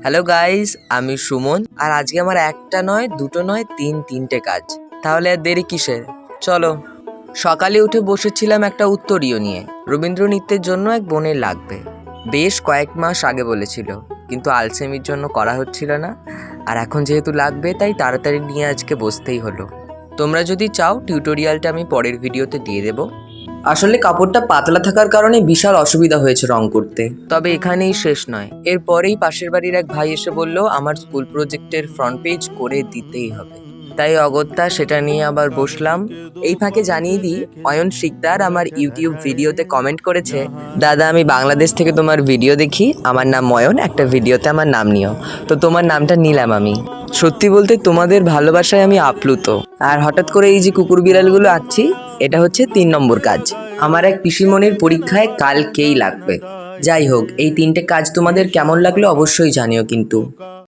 Hello guys, আমি সুমন। আর আজকে আমার একটা নয়, দুটো নয়, তিনটে কাজ। তাহলে আর দেরি কিসের, চলো। সকালে উঠে বসেছিলাম একটা উত্তরীয় নিয়ে। রবীন্দ্র নৃত্যের জন্য এক বোনের লাগবে, বেশ কয়েক মাস আগে বলেছিল, কিন্তু আলসেমির জন্য করা হচ্ছিল না। আর এখন যেহেতু লাগবে, তাই তাড়াতাড়ি নিয়ে আজকে বসতেই হলো। তোমরা যদি চাও টিউটোরিয়ালটা আমি পরের ভিডিওতে দিয়ে দেবো। আসলে কাপড়টা পাতলা থাকার কারণে বিশাল অসুবিধা হয়েছে রং করতে। তবে এখানেই শেষ নয়, এরপরেই পাশের বাড়ির এক ভাই এসে বলল আমার স্কুল প্রজেক্টের ফ্রন্ট পেজ করে দিতেই হবে। তাই অগত্যা সেটা নিয়ে আবার বসলাম। এই ফাঁকে জানিয়ে দিই, অয়ন শিকদার আমার ইউটিউব ভিডিওতে কমেন্ট করেছে, দাদা আমি বাংলাদেশ থেকে তোমার ভিডিও দেখি, আমার নাম অয়ন, একটা ভিডিওতে আমার নাম নিও। তো তোমার নামটা নিলাম আমি। সত্যি বলতে তোমাদের ভালোবাসায় আমি আপ্লুত। আর হঠাৎ করে এই যে কুকুর বিড়ালগুলো আঁকছি, এটা হচ্ছে 3 নম্বর কাজ। আমার এক পিসিমণির পরীক্ষায় কালকেই লাগবে। যাই হোক, এই 3টে কাজ তোমাদের কেমন লাগলো অবশ্যই জানিও কিন্তু।